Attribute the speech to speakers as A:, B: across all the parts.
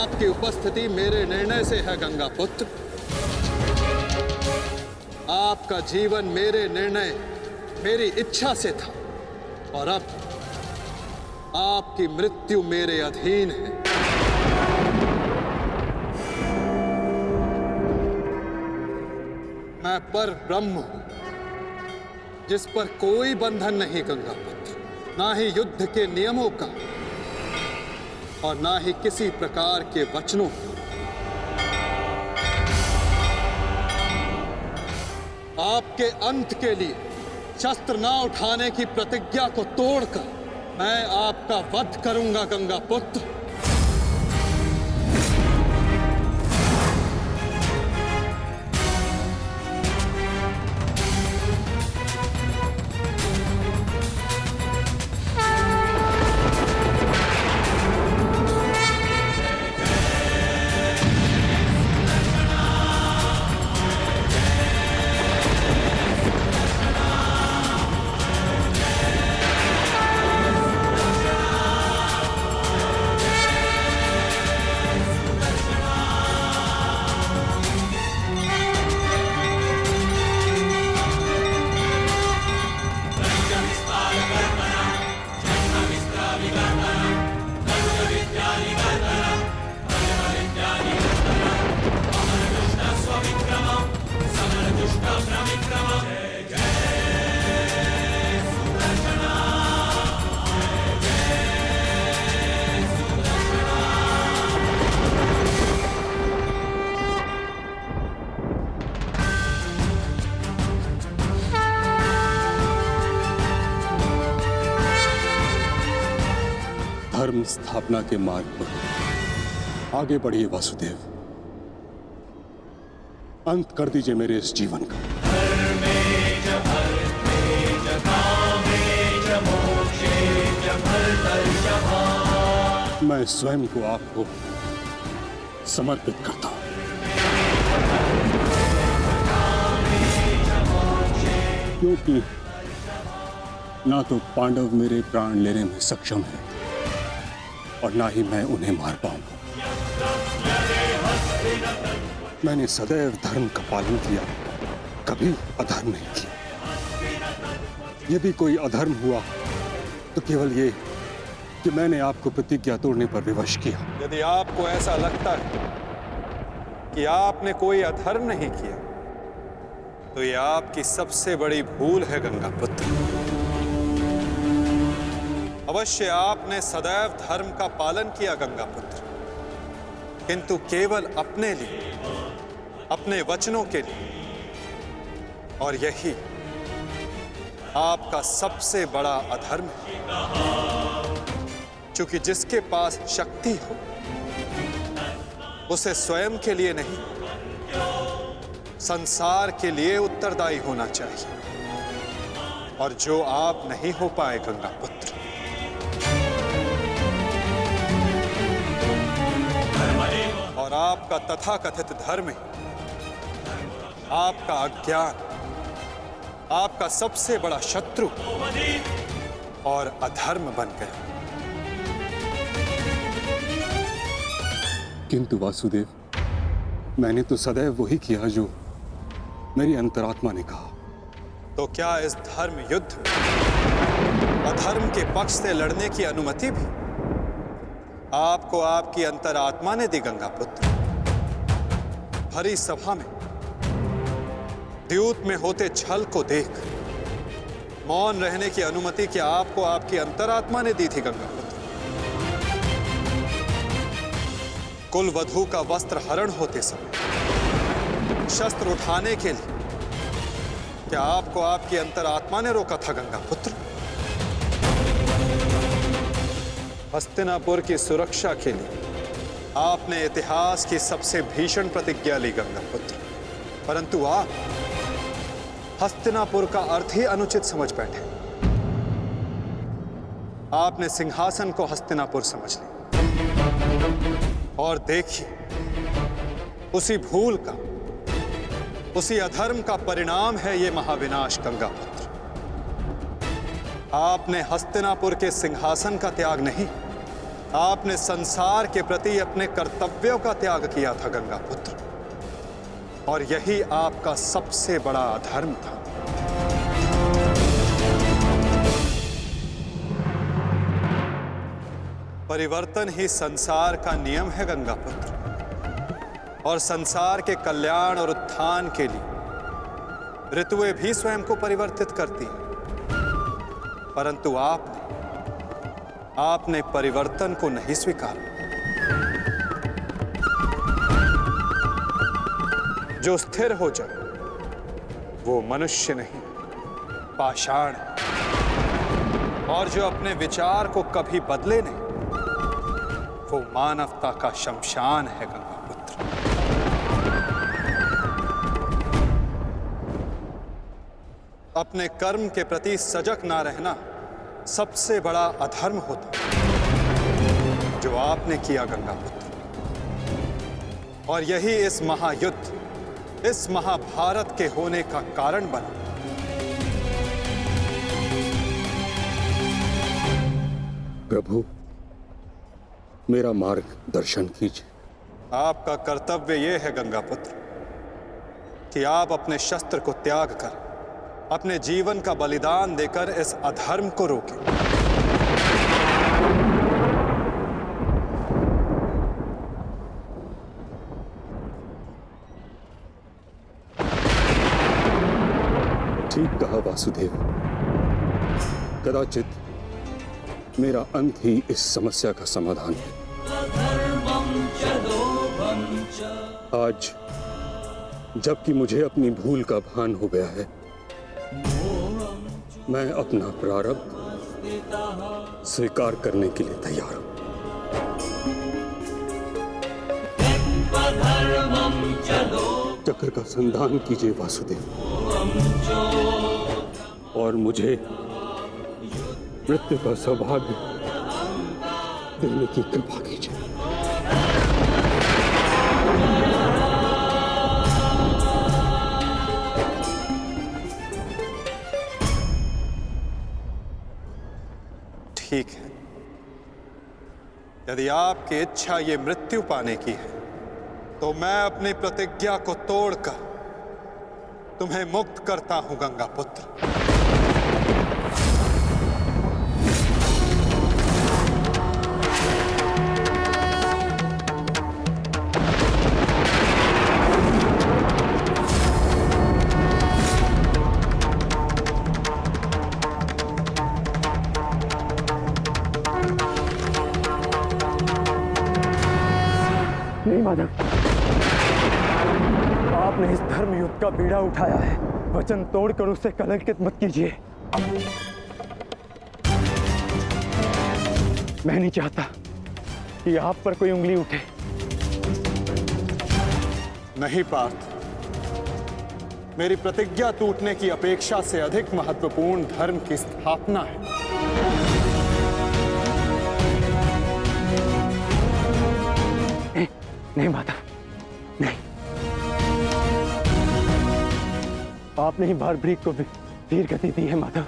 A: आपकी उपस्थिति मेरे निर्णय से है गंगा पुत्र। आपका जीवन मेरे निर्णय, मेरी इच्छा से था और अब आपकी मृत्यु मेरे अधीन है। मैं पर ब्रह्म हूं, जिस पर कोई बंधन नहीं गंगा पुत्र, ना ही युद्ध के नियमों का और ना ही किसी प्रकार के वचनों का। आपके अंत के लिए शस्त्र ना उठाने की प्रतिज्ञा को तोड़कर मैं आपका वध करूंगा गंगा पुत्र।
B: धर्म स्थापना के मार्ग पर आगे बढ़िए वासुदेव। अंत कर दीजिए मेरे इस जीवन का। मैं स्वयं को आपको समर्पित करता हूं। क्योंकि ना तो पांडव मेरे प्राण लेने में सक्षम है और ना ही मैं उन्हें मार पाऊंगा। मैंने सदैव धर्म का पालन किया, कभी अधर्म नहीं किया। यदि कोई अधर्म हुआ तो केवल ये कि मैंने आपको प्रतिज्ञा तोड़ने पर विवश किया।
A: यदि आपको ऐसा लगता है कि आपने कोई अधर्म नहीं किया तो यह आपकी सबसे बड़ी भूल है गंगा पुत्र। अवश्य आपने सदैव धर्म का पालन किया गंगा पुत्र, किंतु केवल अपने लिए, अपने वचनों के लिए। और यही आपका सबसे बड़ा अधर्म है। क्योंकि जिसके पास शक्ति हो उसे स्वयं के लिए नहीं, संसार के लिए उत्तरदायी होना चाहिए। और जो आप नहीं हो पाए गंगा पुत्र। और आपका तथाकथित धर्म ही आपका अज्ञान, आपका सबसे बड़ा शत्रु और अधर्म बन गया।
B: किंतु वासुदेव, मैंने तो सदैव वही किया जो मेरी अंतरात्मा ने कहा।
A: तो क्या इस धर्म युद्ध में अधर्म के पक्ष से लड़ने की अनुमति भी आपको आपकी अंतरात्मा ने दी गंगा पुत्र? भरी सभा में द्यूत में होते छल को देख मौन रहने की अनुमति क्या आपको आपकी अंतरात्मा ने दी थी गंगा पुत्र? कुल वधू का वस्त्र हरण होते समय शस्त्र उठाने के लिए क्या आपको आपकी अंतरात्मा ने रोका था गंगा पुत्र? हस्तिनापुर की सुरक्षा के लिए आपने इतिहास की सबसे भीषण प्रतिज्ञा ली गंगा पुत्र, परंतु आप हस्तिनापुर का अर्थ ही अनुचित समझ बैठे। आपने सिंहासन को हस्तिनापुर समझ लिया। और देखिए, उसी भूल का, उसी अधर्म का परिणाम है ये महाविनाश गंगा पुत्र। आपने हस्तिनापुर के सिंहासन का त्याग नहीं, आपने संसार के प्रति अपने कर्तव्यों का त्याग किया था गंगा पुत्र, और यही आपका सबसे बड़ा अधर्म था। परिवर्तन ही संसार का नियम है गंगा पुत्र, और संसार के कल्याण और उत्थान के लिए ऋतुएं भी स्वयं को परिवर्तित करती हैं, परंतु आपने परिवर्तन को नहीं स्वीकारा। जो स्थिर हो जाए वो मनुष्य नहीं, पाषाण है, और जो अपने विचार को कभी बदले नहीं वो मानवता का शमशान है गंगा पुत्र। अपने कर्म के प्रति सजग ना रहना सबसे बड़ा अधर्म होता जो आपने किया गंगा पुत्र, और यही इस महायुद्ध, इस महाभारत के होने का कारण बना।
B: प्रभु, मेरा मार्ग दर्शन कीजिए।
A: आपका कर्तव्य यह है गंगा पुत्र कि आप अपने शस्त्र को त्याग कर अपने जीवन का बलिदान देकर इस अधर्म को रोकें।
B: ठीक कहा वासुदेव। कदाचित मेरा अंत ही इस समस्या का समाधान है। आज जबकि मुझे अपनी भूल का भान हो गया है, मैं अपना प्रारब्ध स्वीकार करने के लिए तैयार हूं। चक्र का संधान कीजिए वासुदेव, और मुझे मृत्यु का सौभाग्य देने की कृपा कीजिए।
A: ठीक है, यदि आपकी इच्छा ये मृत्यु पाने की है तो मैं अपनी प्रतिज्ञा को तोड़कर तुम्हें मुक्त करता हूं गंगा पुत्र।
C: नहीं माधव, आपने इस धर्म युद्ध का बीड़ा उठाया है, वचन तोड़कर उसे कलंकित मत कीजिए। मैं नहीं चाहता कि आप पर कोई उंगली उठे।
A: नहीं पार्थ, मेरी प्रतिज्ञा टूटने की अपेक्षा से अधिक महत्वपूर्ण धर्म की स्थापना है।
C: नहीं माधव, नहीं। आपने ही भारभृग को वीर गति दी है माधव,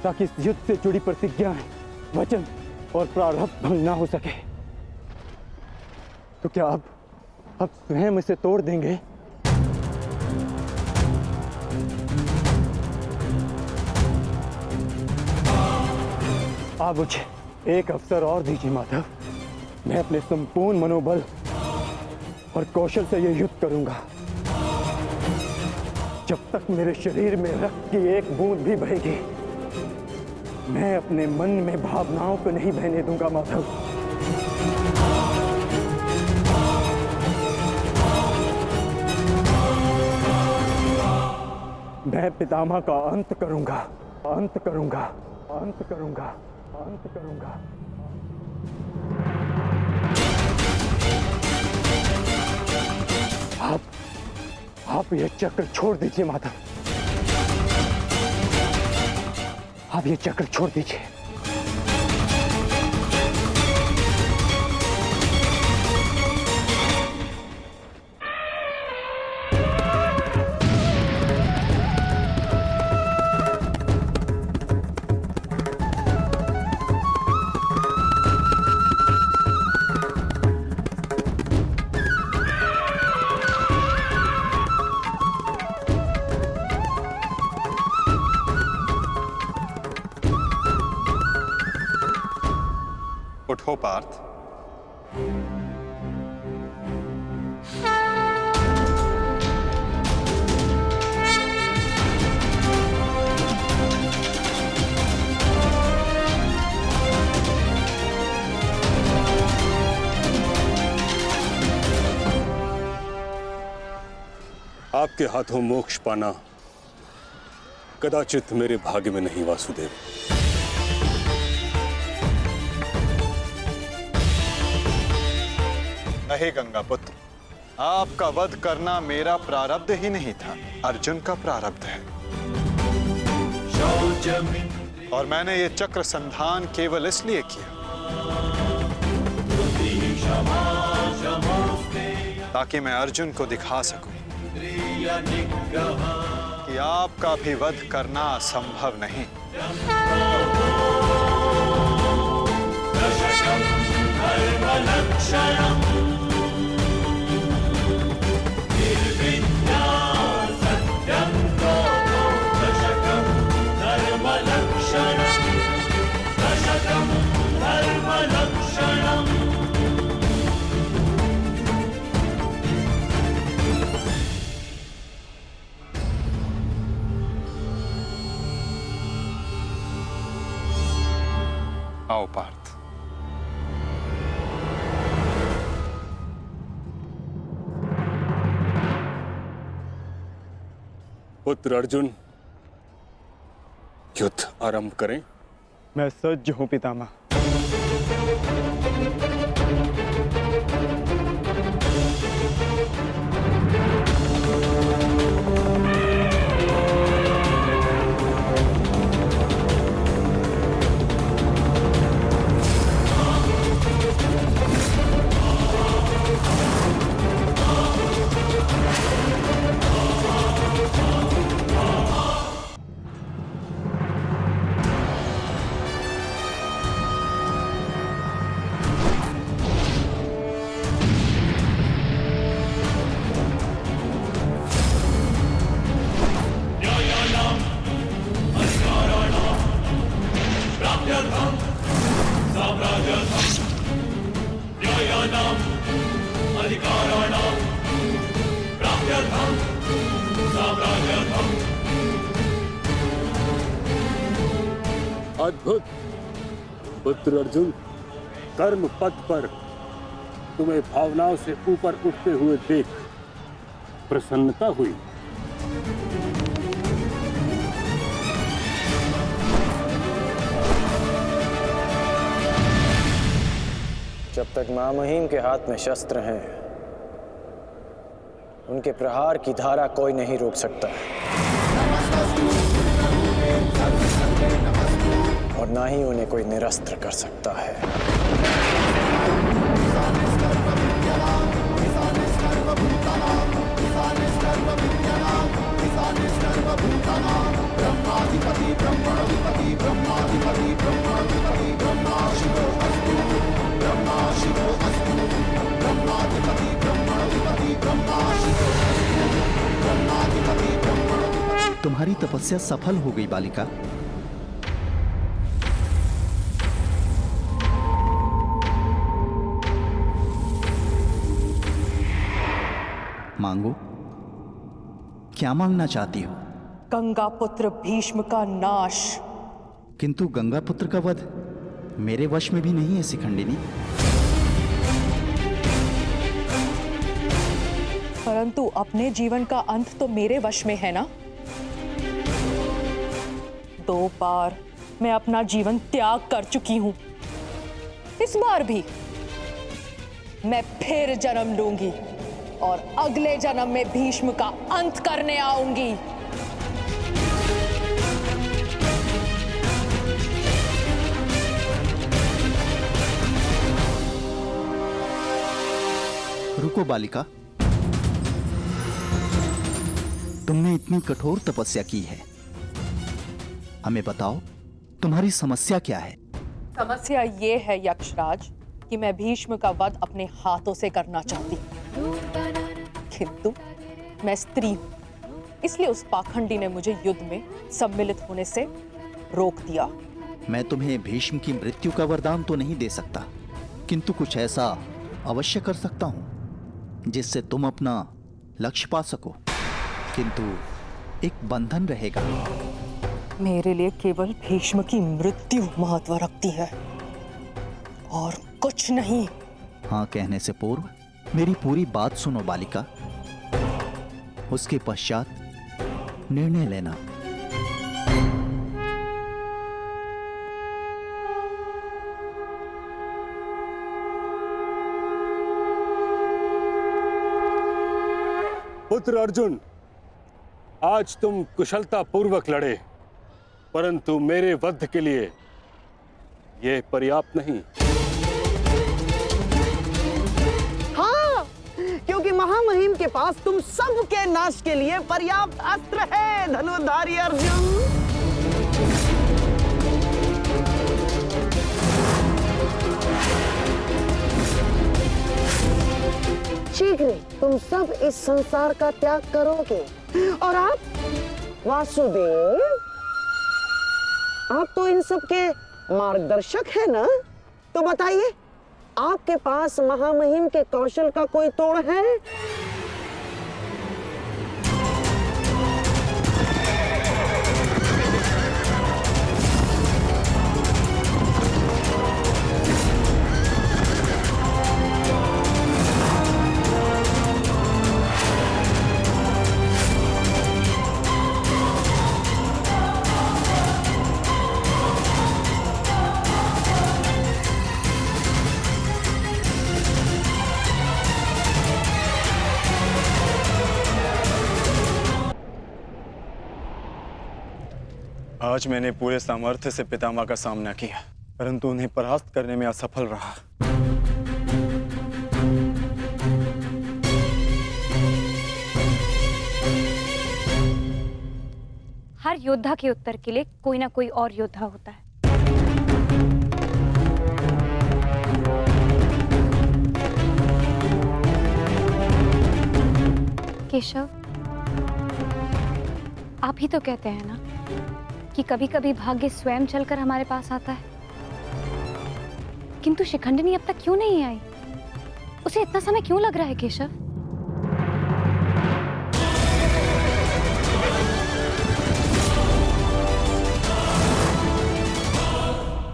C: ताकि इस युद्ध से जुड़ी प्रतिज्ञाएं, वचन और प्रारब्ध भंग ना हो सके। तो क्या आप स्वयं इसे तोड़ देंगे? आप मुझे एक अवसर और दीजिए माधव। मैं अपने संपूर्ण मनोबल और कौशल से यह युद्ध करूंगा। जब तक मेरे शरीर में रक्त की एक बूंद भी बहेगी, मैं अपने मन में भावनाओं को नहीं बहने दूंगा माधव। मैं पितामह का अंत करूंगा, अंत करूंगा, अंत करूंगा, अंत करूंगा। आप ये चक्र छोड़ दीजिए माधव, आप ये चक्र छोड़ दीजिए।
A: उठो पार्थ।
B: आपके हाथों मोक्ष पाना कदाचित मेरे भाग्य में नहीं वासुदेव।
A: नहीं गंगा पुत्र, आपका वध करना मेरा प्रारब्ध ही नहीं था, अर्जुन का प्रारब्ध है। और मैंने ये चक्र संधान केवल इसलिए किया ताकि मैं अर्जुन को दिखा सकूं कि आपका भी वध करना असंभव नहीं। आओ पार्थ।
B: पुत्र अर्जुन, युद्ध आरंभ करें।
C: मैं सज्ज हूं पितामह।
B: अद्भुत पुत्र अर्जुन, कर्म पथ पर तुम्हें भावनाओं से ऊपर उठते हुए देख प्रसन्नता हुई।
D: जब तक महामहिम के हाथ में शस्त्र हैं, उनके प्रहार की धारा कोई नहीं रोक सकता और ना ही उन्हें कोई निरस्त्र कर सकता है।
E: तुम्हारी तपस्या सफल हो गई बालिका। मांगो, क्या मांगना चाहती हो?
F: गंगा पुत्र भीष्म का नाश।
E: किंतु गंगा पुत्र का वध मेरे वश में भी नहीं है शिखंडिनी।
F: परंतु अपने जीवन का अंत तो मेरे वश में है ना। 2 बार मैं अपना जीवन त्याग कर चुकी हूं। इस बार भी मैं फिर जन्म लूंगी और अगले जन्म में भीष्म का अंत करने आऊंगी।
E: रुको बालिका, तुमने इतनी कठोर तपस्या की है, हमें बताओ तुम्हारी समस्या क्या है?
F: समस्या ये है यक्षराज कि मैं भीष्म का वध अपने हाथों से करना चाहती हूँ, किंतु मैं स्त्री हूं, इसलिए उस पाखंडी ने मुझे युद्ध में सम्मिलित होने से रोक दिया।
E: मैं तुम्हें भीष्म की मृत्यु का वरदान तो नहीं दे सकता, किंतु कुछ ऐसा अवश्य कर सकता हूं जिससे तुम अपना लक्ष्य पा सको, किंतु एक बंधन रहेगा।
F: मेरे लिए केवल भीष्म की मृत्यु महत्व रखती है और कुछ नहीं।
E: हाँ कहने से पूर्व मेरी पूरी बात सुनो बालिका, उसके पश्चात निर्णय लेना।
B: पुत्र अर्जुन, आज तुम कुशलता पूर्वक लड़े, परंतु मेरे वध के लिए यह पर्याप्त नहीं।
G: हाँ, क्योंकि महामहिम के पास तुम सबके नाश के लिए पर्याप्त अस्त्र है धनुर्धारी अर्जुन। शीघ्र तुम सब इस संसार का त्याग करोगे और आप वासुदेव, आप तो इन सब के मार्गदर्शक है ना, तो बताइए आपके पास महामहिम के कौशल का कोई तोड़ है?
H: आज मैंने पूरे सामर्थ्य से पितामह का सामना किया, परंतु उन्हें परास्त करने में असफल रहा।
I: हर योद्धा के उत्तर के लिए कोई ना कोई और योद्धा होता है। केशव, आप ही तो कहते हैं ना कि कभी कभी भाग्य स्वयं चलकर हमारे पास आता है, किंतु शिखंडिनी अब तक क्यों नहीं आई? उसे इतना समय क्यों लग रहा है केशव?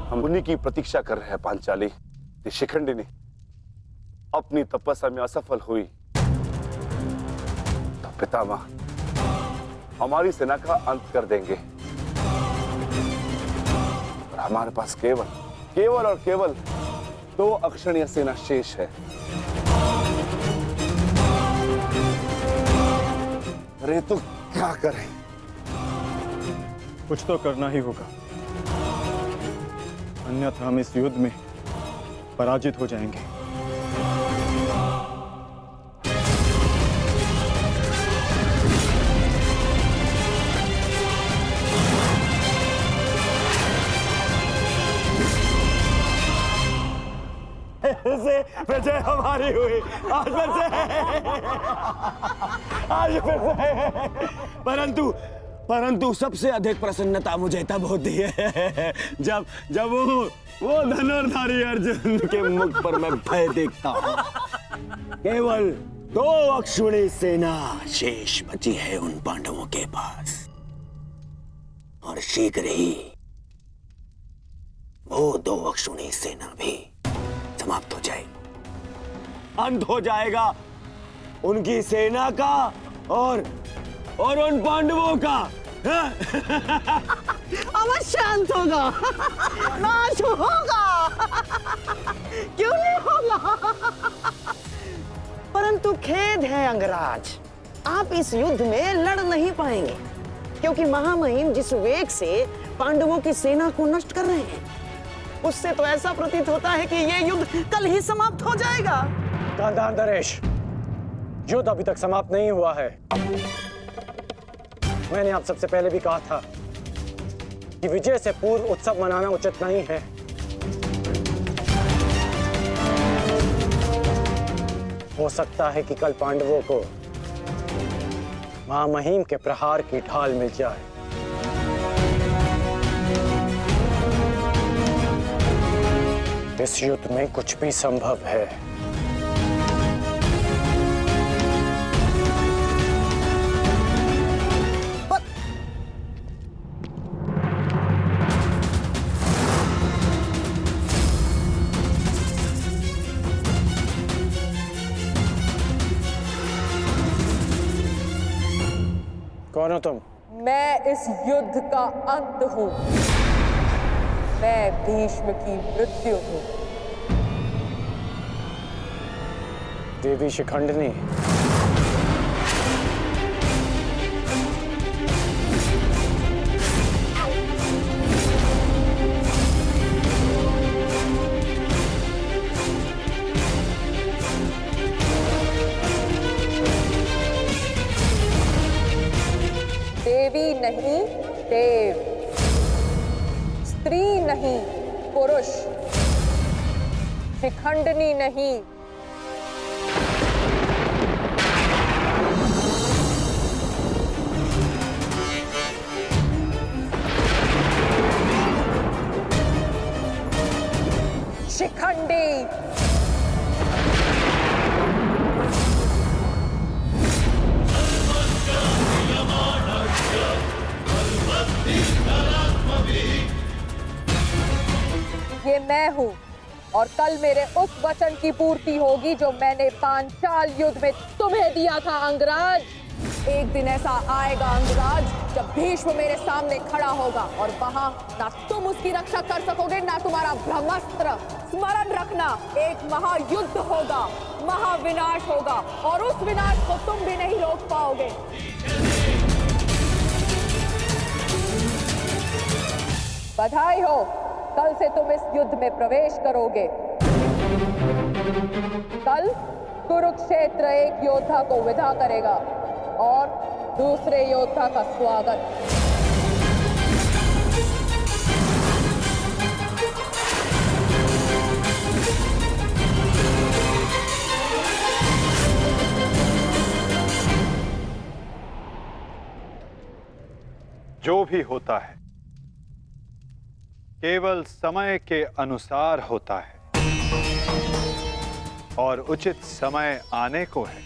J: हम उन्हीं की प्रतीक्षा कर रहे हैं पांचाली। कि शिखंडिनी अपनी तपस्या में असफल हुई तो पितामह हमारी सेना का अंत कर देंगे और हमारे पास केवल और केवल 2 अक्षणीय सेना शेष है। अरे तो क्या करें?
H: कुछ तो करना ही होगा, अन्यथा हम इस युद्ध में पराजित हो जाएंगे।
C: विजय हमारी हुई आज फिर से। परंतु सबसे अधिक प्रसन्नता मुझे तब होती है जब वो धनुर्धारी अर्जुन के मुख पर मैं भय देखता हूँ। केवल 2 अक्षुणी सेना शेष बची है उन पांडवों के पास और शीघ्र ही वो 2 अक्षुणी सेना भी समाप्त हो जाएगी। अंत हो जाएगा उनकी सेना का और उन पांडवों का।
G: अवश्य अंत होगा, नाश होगा, क्यों नहीं होगा? परंतु खेद है अंगराज, आप इस युद्ध में लड़ नहीं पाएंगे क्योंकि महामहिम जिस वेग से पांडवों की सेना को नष्ट कर रहे हैं उससे तो ऐसा प्रतीत होता है कि ये युद्ध कल ही समाप्त हो जाएगा।
C: गांधार नरेश, युद्ध अभी तक समाप्त नहीं हुआ है। मैंने आप सबसे पहले भी कहा था कि विजय से पूर्व उत्सव मनाना उचित नहीं है। हो सकता है कि कल पांडवों को महामहिम के प्रहार की ढाल मिल जाए।
D: इस युद्ध में कुछ भी संभव है। कौन हो तुम?
F: मैं इस युद्ध का अंत हूं। मैं भीष्म की मृत्यु हूं।
D: देवी शिखंडिनी,
F: देवी नहीं देव, स्त्री नहीं पुरुष, शिखंडिनी नहीं। शिखंडी। ये मैं हूं और कल मेरे उस वचन की पूर्ति होगी जो मैंने पांचाल युद्ध में तुम्हें दिया था अंगराज। एक दिन ऐसा आएगा अंगराज जब भीष्म मेरे सामने खड़ा होगा और वहां ना तुम उसकी रक्षा कर सकोगे ना तुम्हारा ब्रह्मास्त्र। स्मरण रखना, एक महायुद्ध होगा, महाविनाश होगा और उस विनाश को तुम भी नहीं रोक पाओगे। बधाई हो, कल से तुम इस युद्ध में प्रवेश करोगे। कल कुरुक्षेत्र एक योद्धा को विदा करेगा और दूसरे योद्धा का स्वागत।
A: जो भी होता है केवल समय के अनुसार होता है और उचित समय आने को है।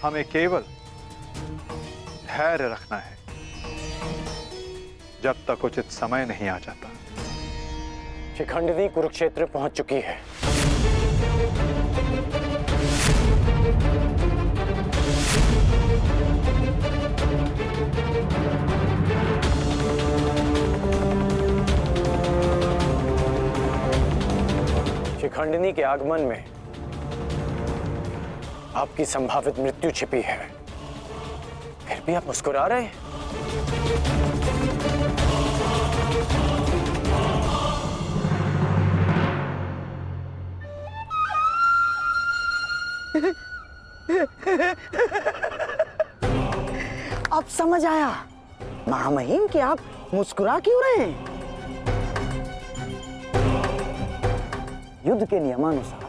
A: हमें केवल धैर्य रखना है जब तक उचित समय नहीं आ जाता।
D: शिखंडिनी कुरुक्षेत्र पहुंच चुकी है। शिखंडिनी के आगमन में आपकी संभावित मृत्यु छिपी है, फिर भी आप मुस्कुरा रहे हैं।
G: अब समझ आया महामहिम कि आप मुस्कुरा क्यों रहे हैं। युद्ध के नियमानुसार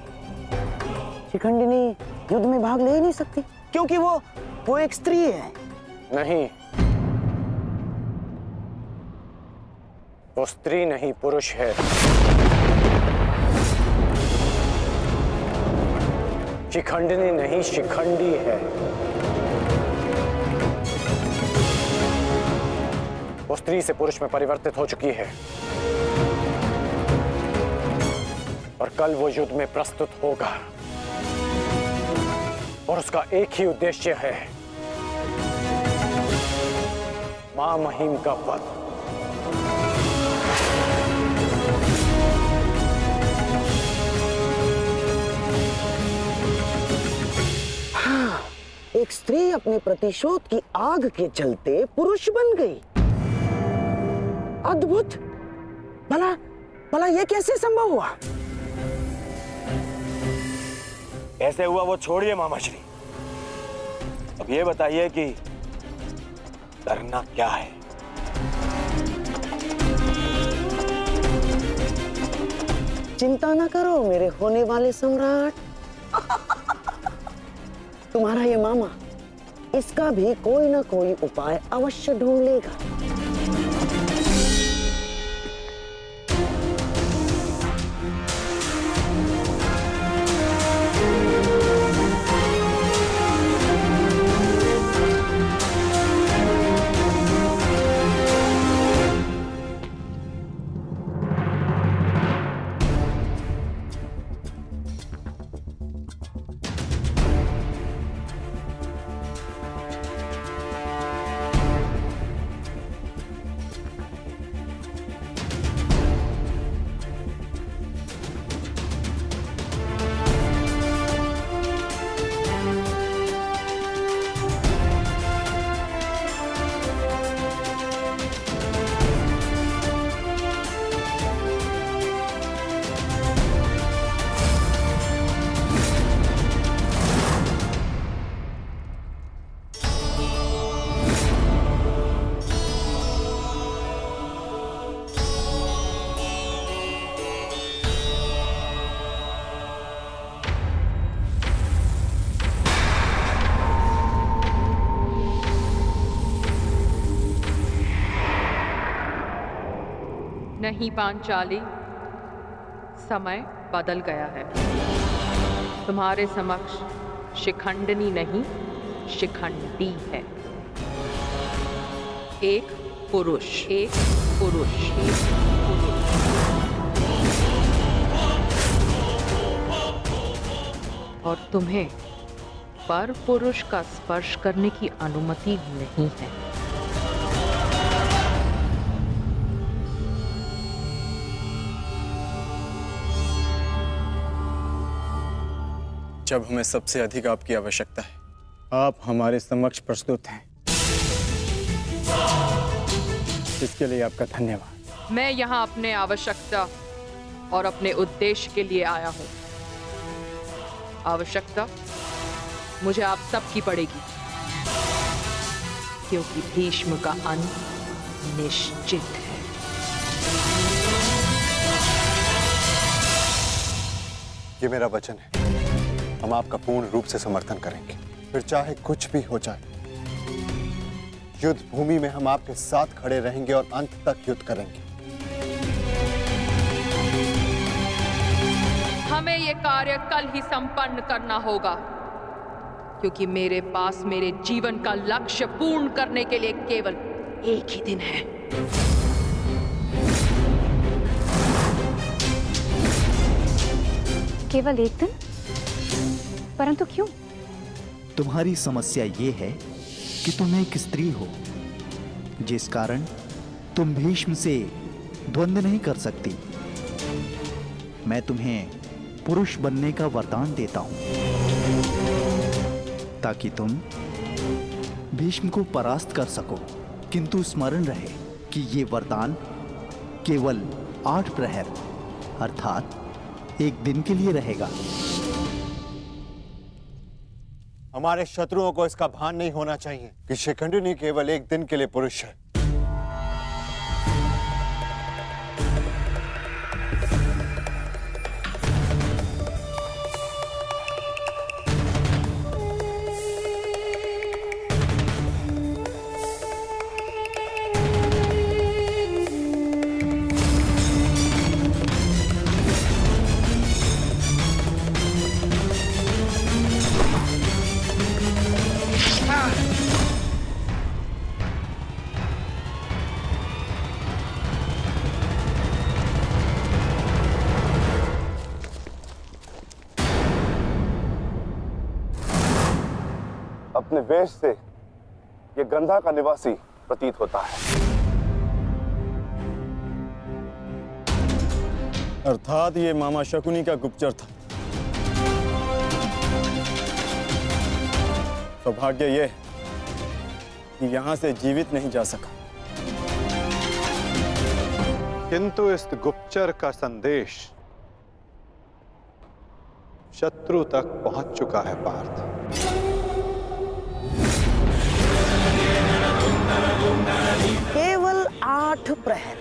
G: शिखंडिनी युद्ध में भाग ले ही नहीं सकती क्योंकि वो एक स्त्री है।
D: नहीं, वो स्त्री नहीं पुरुष है। शिखंडिनी नहीं शिखंडी है। वो स्त्री से पुरुष में परिवर्तित हो चुकी है और कल वो युद्ध में प्रस्तुत होगा और उसका एक ही उद्देश्य है, मां महिम का वध।
G: हाँ, एक स्त्री अपने प्रतिशोध की आग के चलते पुरुष बन गई। अद्भुत। भला ये कैसे संभव हुआ?
C: ऐसे हुआ वो छोड़िए मामाश्री, अब ये बताइए कि करना क्या है।
G: चिंता ना करो मेरे होने वाले सम्राट। तुम्हारा ये मामा इसका भी कोई ना कोई उपाय अवश्य ढूंढ लेगा।
K: नहीं पांचाली, समय बदल गया है। तुम्हारे समक्ष शिखंडनी नहीं, शिखंडी है। एक पुरुष, एक पुरुष, एक पुरुष। और तुम्हें पर पुरुष का स्पर्श करने की अनुमति नहीं है।
H: जब हमें सबसे अधिक आपकी आवश्यकता है, आप हमारे समक्ष प्रस्तुत हैं। इसके लिए आपका धन्यवाद।
K: मैं यहाँ अपने आवश्यकता और अपने उद्देश्य के लिए आया हूँ। आवश्यकता मुझे आप सबकी पड़ेगी, क्योंकि भीष्म का अंत निश्चित है।
L: ये मेरा वचन है, हम आपका पूर्ण रूप से समर्थन करेंगे, फिर चाहे कुछ भी हो जाए। युद्ध भूमि में हम आपके साथ खड़े रहेंगे और अंत तक युद्ध करेंगे।
K: हमें ये कार्य कल ही संपन्न करना होगा, क्योंकि मेरे पास मेरे जीवन का लक्ष्य पूर्ण करने के लिए केवल एक ही दिन है।
I: केवल एक दिन? परंतु क्यों?
E: तुम्हारी समस्या ये है कि तुम एक स्त्री हो, जिस कारण तुम भीष्म से द्वंद्व नहीं कर सकती। मैं तुम्हें पुरुष बनने का वरदान देता हूं, ताकि तुम भीष्म को परास्त कर सको। किंतु स्मरण रहे कि ये वरदान केवल 8 प्रहर अर्थात एक दिन के लिए रहेगा।
L: हमारे शत्रुओं को इसका भान नहीं होना चाहिए कि शिखंडिनी केवल एक दिन के लिए पुरुष है।
J: अपने वेश से ये गंधा का निवासी प्रतीत होता है।
H: अर्थात ये मामा शकुनी का गुप्तचर था। सौभाग्य ये है कि यहां से जीवित नहीं जा सका।
A: किंतु इस गुप्तचर का संदेश शत्रु तक पहुंच चुका है पार्थ।
G: केवल 8 प्रहर,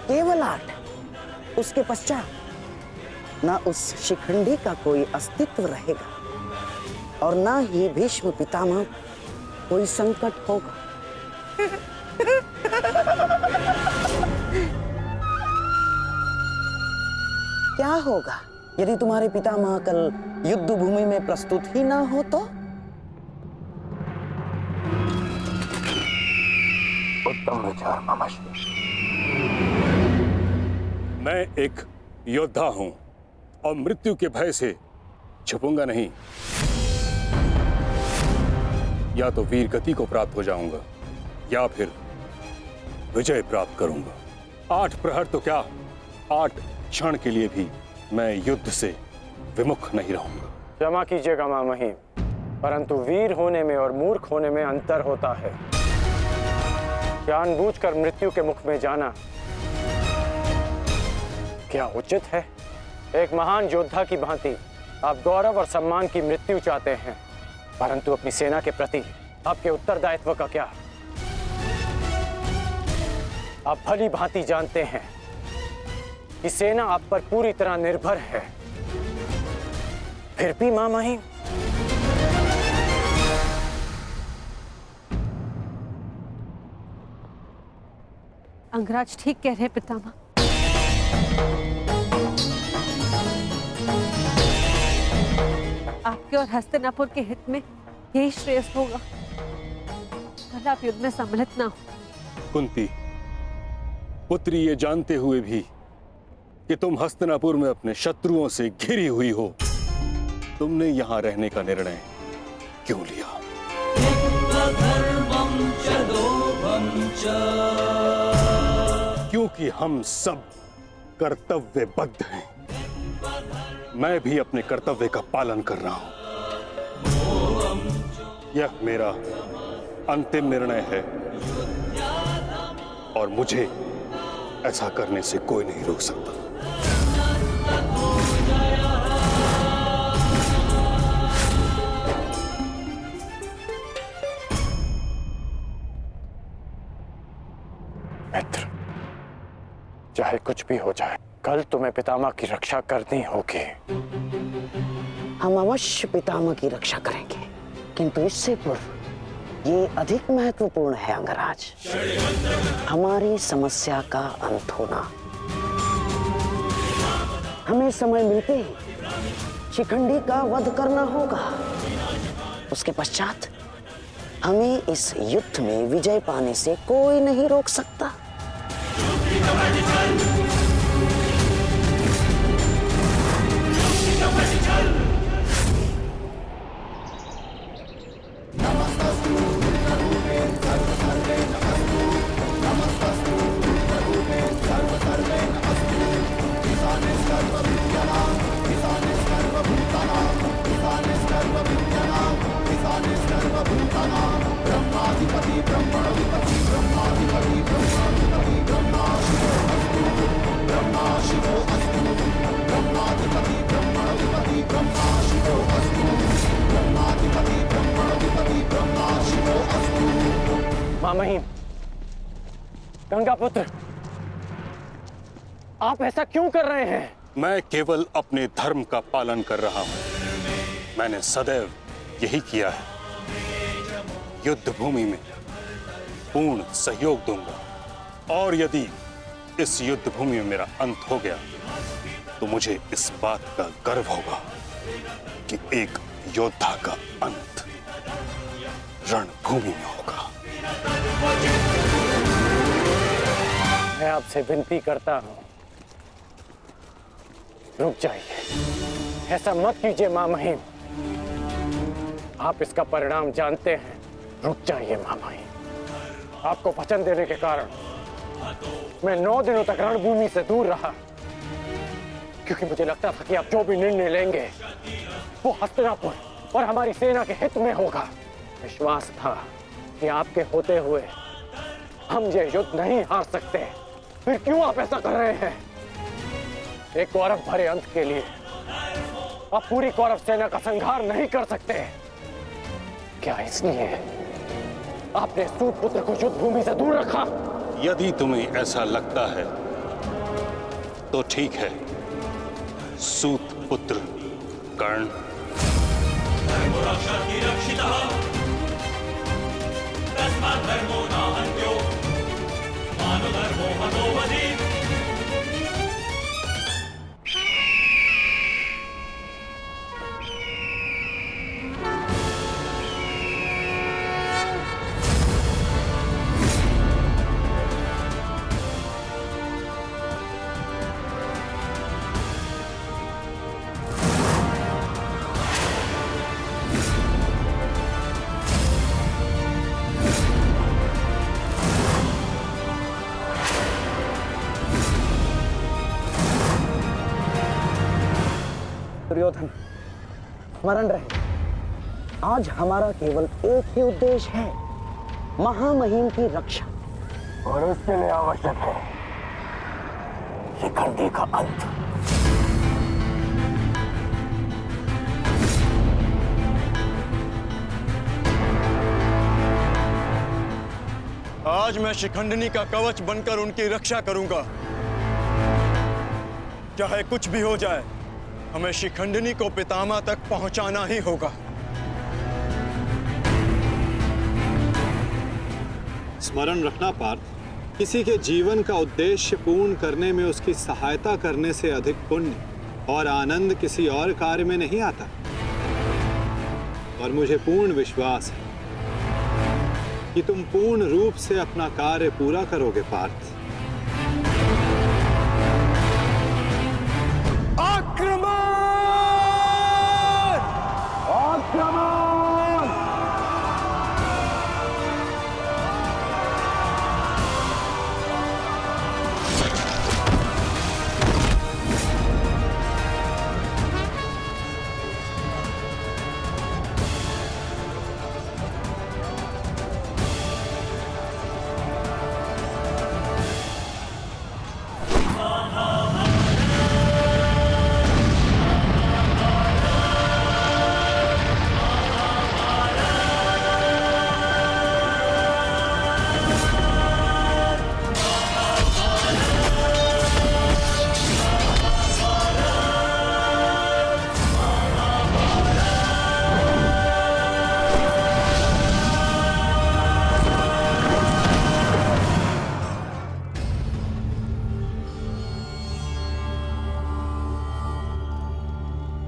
G: केवल 8। उसके पश्चात ना उस शिखंडी का कोई अस्तित्व रहेगा और ना ही भीष्म पितामह कोई संकट होगा। क्या होगा यदि तुम्हारे पितामह कल युद्ध भूमि में प्रस्तुत ही ना हो तो?
J: उत्तम विचार मामाश्री।
B: मैं एक योद्धा हूं और मृत्यु के भय से छुपूंगा नहीं। या तो वीर गति को प्राप्त हो जाऊंगा या फिर विजय प्राप्त करूंगा। 8 प्रहर तो क्या, 8 क्षण के लिए भी मैं युद्ध से विमुख नहीं रहूंगा।
D: क्षमा कीजिएगा मामही, परंतु वीर होने में और मूर्ख होने में अंतर होता है। जानबूझकर मृत्यु के मुख में जाना क्या उचित है? एक महान योद्धा की भांति आप गौरव और सम्मान की मृत्यु चाहते हैं, परंतु अपनी सेना के प्रति आपके उत्तरदायित्व का क्या? आप भली भांति जानते हैं कि सेना आप पर पूरी तरह निर्भर है। फिर भी मामही
M: अंगराज ठीक कह रहे हैं पितामह। आपके और हस्तिनापुर के हित में यही श्रेष्ठ होगा। कल आप युद्ध में सम्मिलित ना हो।
B: कुंती, पुत्री, ये जानते हुए भी कि तुम हस्तिनापुर में अपने शत्रुओं से घिरी हुई हो, तुमने यहां रहने का निर्णय क्यों लिया? क्योंकि हम सब कर्तव्यबद्ध हैं। मैं भी अपने कर्तव्य का पालन कर रहा हूं। यह मेरा अंतिम निर्णय है और मुझे ऐसा करने से कोई नहीं रोक सकता।
D: मित्र, चाहे कुछ भी हो जाए, कल तुम्हें पितामह की रक्षा करनी होगी।
G: हम अवश्य पितामह की रक्षा करेंगे, किंतु इससे पूर्व ये अधिक महत्वपूर्ण है अंगराज, हमारी समस्या का अंत होना। हमें समय मिलते ही शिखंडी का वध करना होगा। उसके पश्चात हमें इस युद्ध में विजय पाने से कोई नहीं रोक सकता।
D: मामहिम, गंगापुत्र, आप ऐसा क्यों कर रहे हैं?
B: मैं केवल अपने धर्म का पालन कर रहा हूं। मैंने सदैव यही किया है। युद्ध भूमि में पूर्ण सहयोग दूंगा और यदि इस युद्ध भूमि में मेरा अंत हो गया तो मुझे इस बात का गर्व होगा कि एक योद्धा का अंत रणभूमि में होगा।
D: मैं आपसे विनती करता हूं, रुक जाइए। ऐसा मत कीजिए मामहिम। आप इसका परिणाम जानते हैं। रुक जाइए मामहिम। आपको वचन देने के कारण मैं 9 दिनों तक रणभूमि से दूर रहा, क्योंकि मुझे लगता था कि आप जो भी निर्णय लेंगे वो हस्तिनापुर और हमारी सेना के हित में होगा। विश्वास था कि आपके होते हुए हम ये युद्ध नहीं हार सकते। फिर क्यों आप ऐसा कर रहे हैं? एक कौरव भरे अंत के लिए आप पूरी कौरव सेना का संहार नहीं कर सकते। क्या इसलिए आपने सूत पुत्र को युद्ध भूमि से दूर रखा?
B: यदि तुम्हें ऐसा लगता है तो ठीक है। सूत पुत्र कर्ण
G: दुर्योधन, स्मरण रहे, आज हमारा केवल एक ही उद्देश्य है, महामहिम की रक्षा, और उसके लिए आवश्यक है शिखंडी का अंत।
H: आज मैं शिखंडिनी का कवच बनकर उनकी रक्षा करूंगा। चाहे कुछ भी हो जाए, हमें शिखंडिनी को पितामह तक पहुंचाना ही होगा।
L: स्मरण रखना पार्थ,
A: किसी के जीवन का उद्देश्य पूर्ण करने में उसकी सहायता करने से अधिक पुण्य और आनंद किसी और कार्य में नहीं आता। और मुझे पूर्ण विश्वास है कि तुम पूर्ण रूप से अपना कार्य पूरा करोगे पार्थ।
C: आक्रमण! आक्रमण!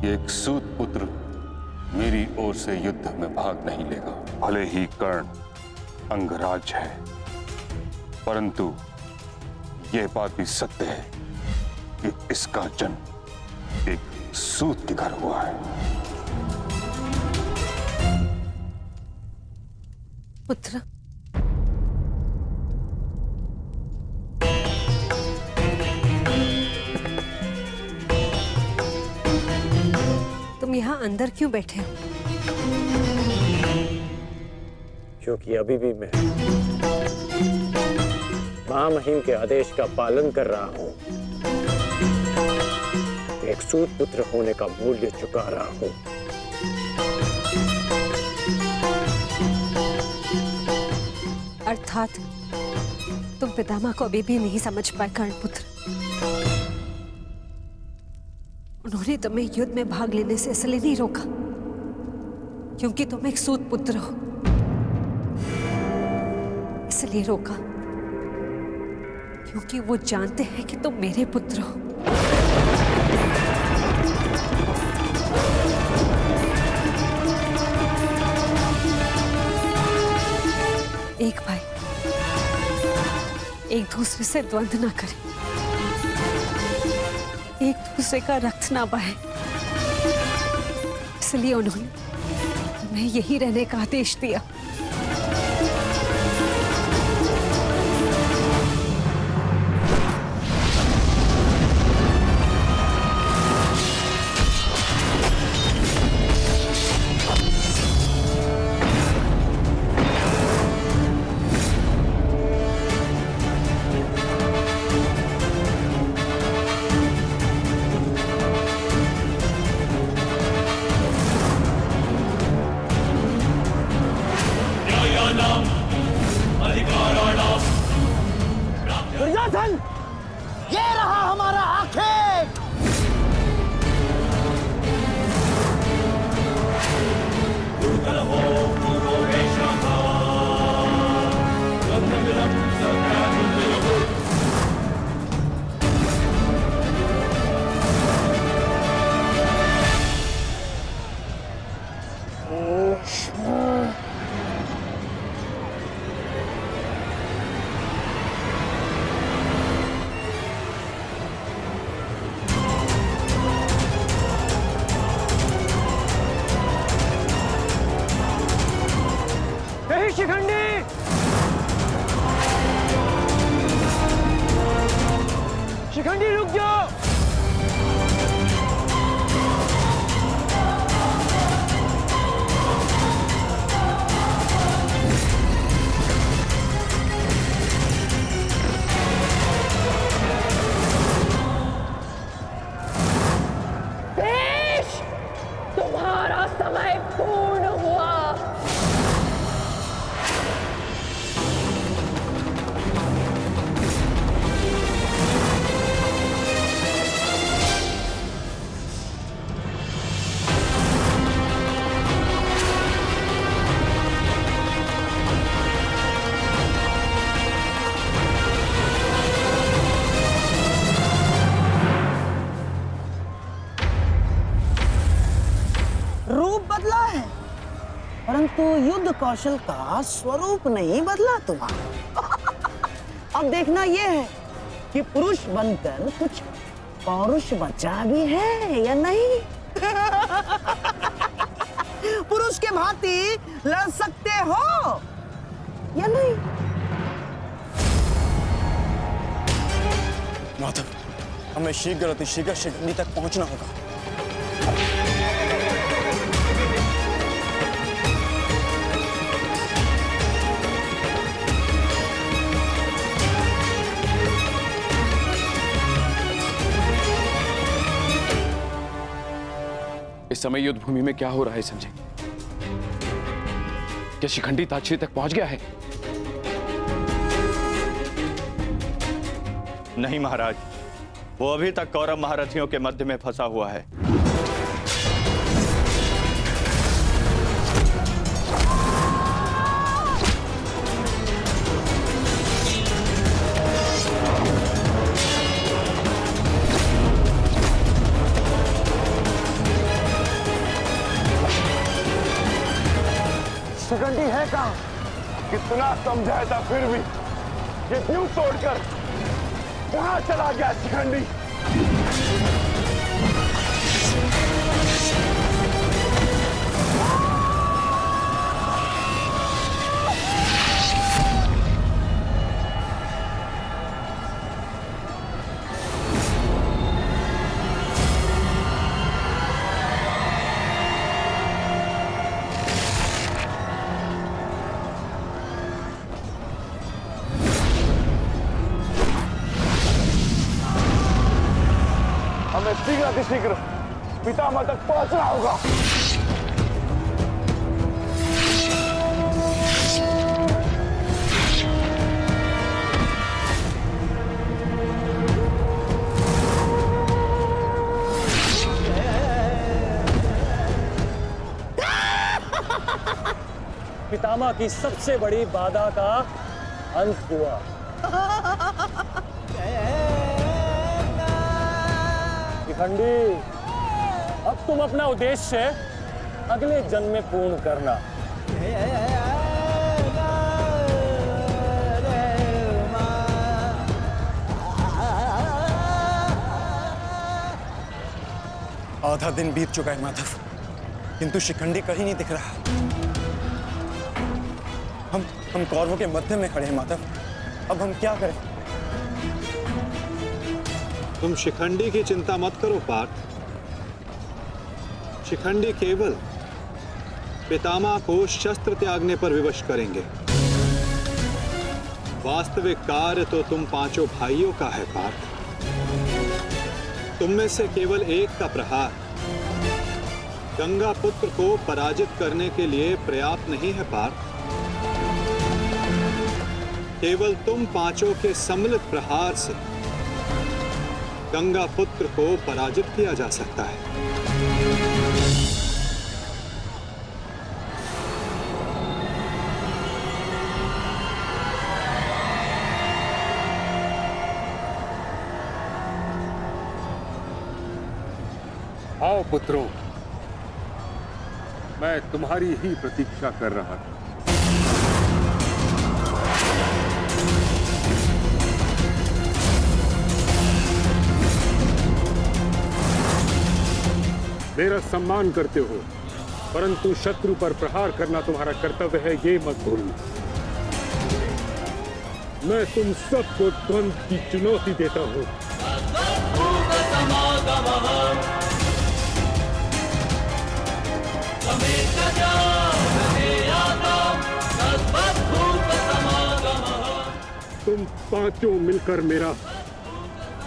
B: एक सूत पुत्र मेरी ओर से युद्ध में भाग नहीं लेगा। भले ही कर्ण अंगराज है, परंतु यह बात भी सत्य है कि इसका जन्म एक सूत के घर हुआ है।
M: पुत्र, तुम यहाँ अंदर क्यों बैठे हो?
D: क्योंकि अभी भी मैं महामहिम के आदेश का पालन कर रहा हूं। एक सूत पुत्र होने का मूल्य चुका रहा हूं।
M: अर्थात तुम पितामह को अभी भी नहीं समझ पाए कर्ण पुत्र। उन्होंने तुम्हें युद्ध में भाग लेने से इसलिए नहीं रोका क्योंकि तुम एक सूत पुत्र हो, इसलिए रोका क्योंकि वो जानते हैं कि तुम मेरे पुत्र हो। एक भाई एक दूसरे से द्वंद्व ना करे, एक दूसरे का रक्त ना बहे, इसलिए उन्होंने तुम्हें यही रहने का आदेश दिया।
G: रूप बदला है, परंतु युद्ध कौशल का स्वरूप नहीं बदला तुम्हारा। अब देखना यह है कि पुरुष बनकर कुछ पौरुष बचा भी है या नहीं। पुरुष के भांति लड़ सकते हो या नहीं।
H: माधव, हमें शीघ्र अतिशीघ्र शिखंडी तक पहुंचना होगा।
N: इस समय युद्ध भूमि में क्या हो रहा है संजय? क्या शिखंडी ताक्षरी तक पहुंच गया है?
H: नहीं महाराज, वो अभी तक कौरव महारथियों के मध्य में फंसा हुआ है।
J: शिखंडी है कहां? कितना समझाया था फिर भी ये दिल तोड़कर कहां चला गया शिखंडी? हमें शीघ्र शीघ्र पितामह तक पहुंचना होगा।
D: पितामह की सबसे बड़ी बाधा का अंत हुआ। शिखंडी, अब तुम अपना उद्देश्य अगले जन्म में पूर्ण करना।
H: आधा दिन बीत चुका है माधव, किंतु शिखंडी कहीं नहीं दिख रहा। हम कौरवों के मध्य में खड़े हैं माधव, अब हम क्या करें?
A: तुम शिखंडी की चिंता मत करो पार्थ। शिखंडी केवल पितामह को शस्त्र त्यागने पर विवश करेंगे। वास्तविक कार्य तो तुम पांचों भाइयों का है पार्थ। तुम में से केवल एक का प्रहार गंगा पुत्र को पराजित करने के लिए पर्याप्त नहीं है पार्थ। केवल तुम पांचों के सम्मिलित प्रहार से गंगा पुत्र को पराजित किया जा सकता है।
B: आओ पुत्रों, मैं तुम्हारी ही प्रतीक्षा कर रहा था। मेरा सम्मान करते हो, परंतु शत्रु पर प्रहार करना तुम्हारा कर्तव्य है, ये मत भूलना। मैं तुम सबको द्वंद्व की चुनौती देता हूं। तुम पांचों मिलकर मेरा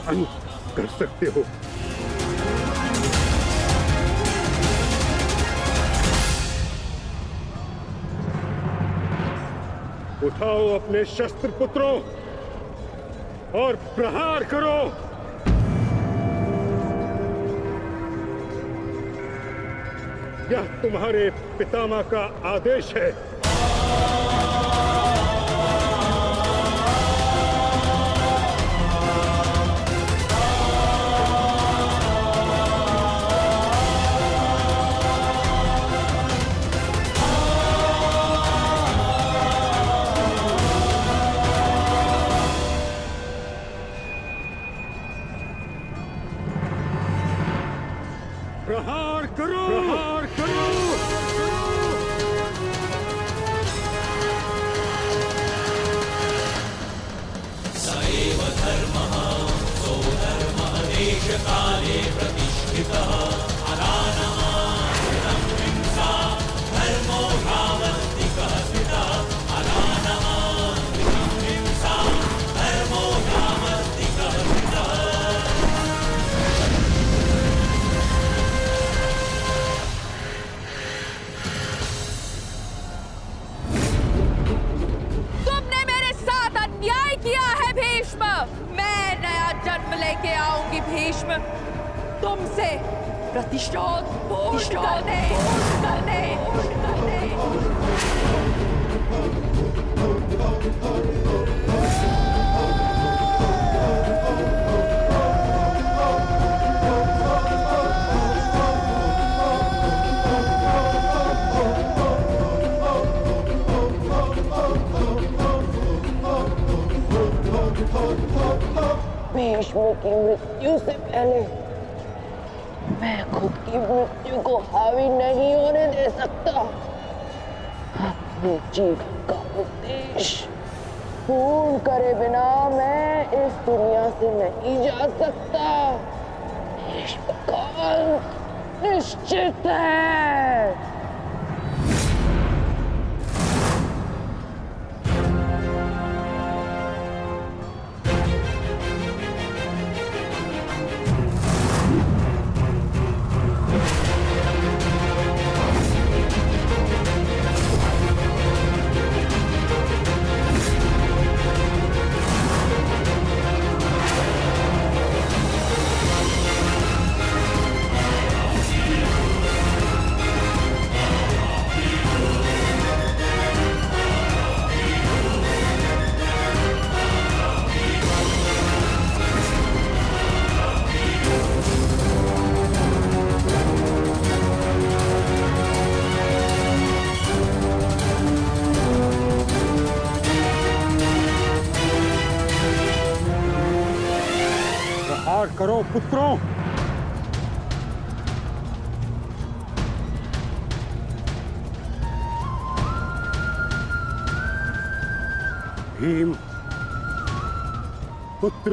B: अंत कर सकते हो। उठाओ अपने शस्त्र पुत्रों और प्रहार करो। यह तुम्हारे पितामह का आदेश है। करो, प्रहार करो।
O: सएव धर्मः सोधर्मः देशकाले प्रतिष्ठितः अनानमानम् हिंसा धर्मो यावत्तिकः स्थितः अनानमानम् हिंसा धर्मो यावत्तिकः स्थितः।
K: तुमने मेरे साथ अन्याय किया है भीष्म। मैं नया जन्म लेके आऊंगी भीष्म, तुमसे प्रतिशोध पूर्ण करने।
P: भीष्म की मृत्यु से पहले मैं खुद की मृत्यु को हावी नहीं होने दे सकता। अपने जीवन का उद्देश्य पूर्ण करे बिना मैं इस दुनिया से नहीं जा सकता। भीष्म का अंत निश्चित है।
B: प्रहार करो पुत्रों। भीम पुत्र,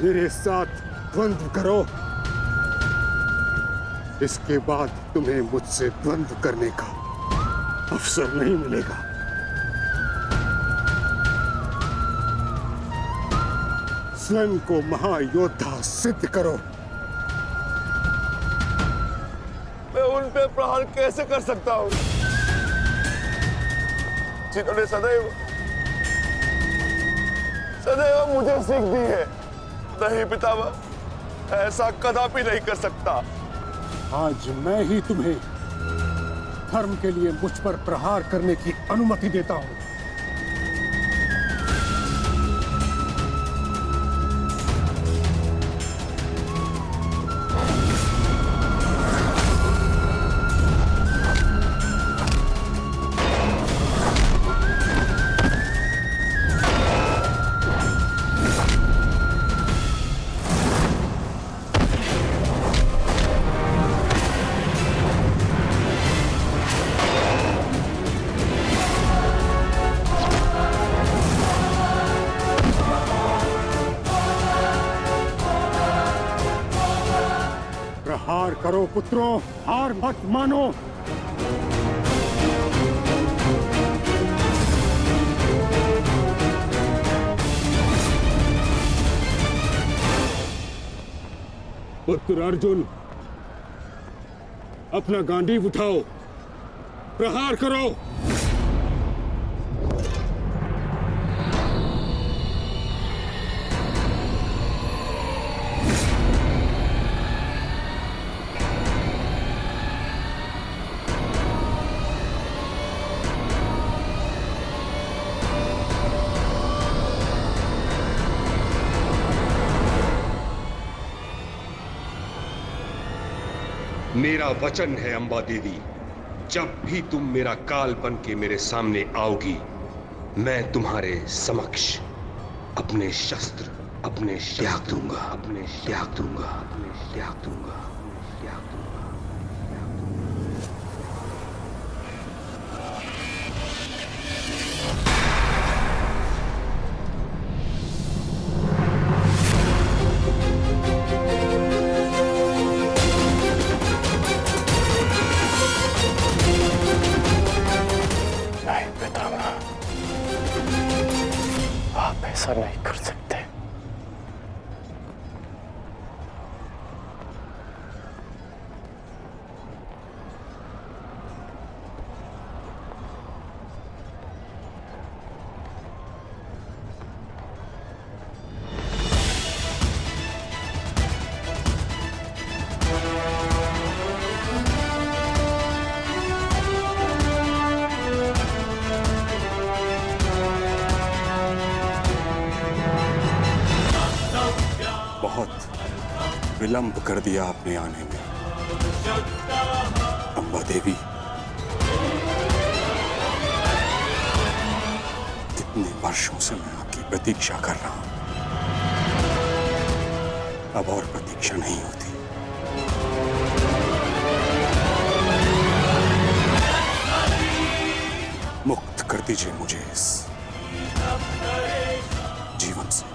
B: मेरे साथ द्वंद्व करो। इसके बाद तुम्हें मुझसे द्वंद्व करने का अवसर नहीं मिलेगा। स्वयं को महायोद्धा सिद्ध करो।
J: मैं उन पे प्रहार कैसे कर सकता हूँ जिन्होंने सदैव मुझे सीख दी है? नहीं पितामह, ऐसा कदापि नहीं कर सकता।
B: आज मैं ही तुम्हें धर्म के लिए मुझ पर प्रहार करने की अनुमति देता हूं। प्रहार करो पुत्रों, हार मत मानो। पुत्र अर्जुन, अपना गांडीव उठाओ, प्रहार करो।
Q: मेरा वचन है अंबा देवी, जब भी तुम मेरा काल बन के मेरे सामने आओगी, मैं तुम्हारे समक्ष अपने शस्त्र त्याग दूंगा, अपने त्याग दूंगा, अपने त्याग दूंगा, त्याग दूंगा।
B: विलंब कर दिया आपने आने में अम्बा देवी। कितने वर्षों से मैं आपकी प्रतीक्षा कर रहा हूं, अब और प्रतीक्षा नहीं होती। मुक्त कर दीजिए मुझे इस जीवन से।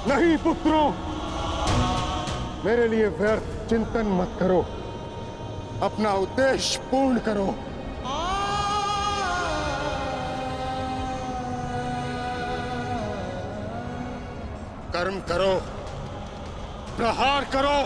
J: नहीं पुत्रों, मेरे लिए व्यर्थ चिंतन मत करो, अपना उद्देश्य पूर्ण करो। कर्म करो, प्रहार करो।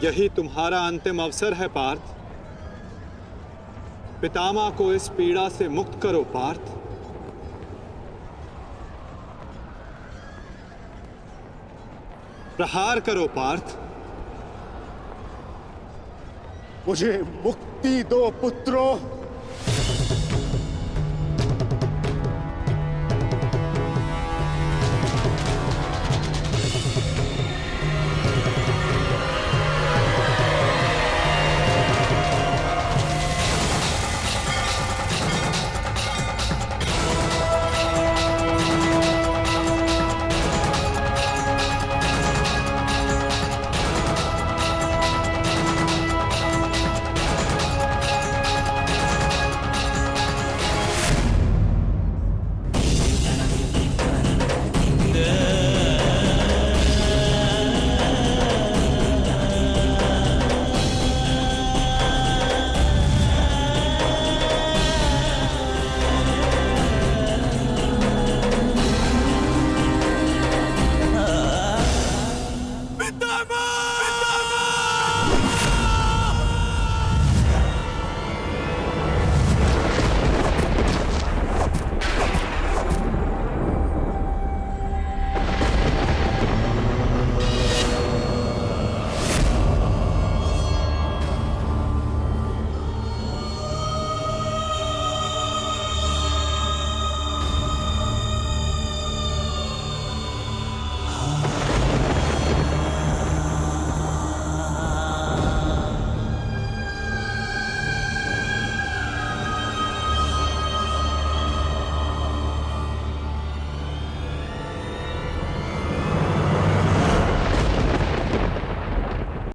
A: यही तुम्हारा अंतिम अवसर है पार्थ। पितामह को इस पीड़ा से मुक्त करो पार्थ। प्रहार करो पार्थ।
J: मुझे मुक्ति दो पुत्रों।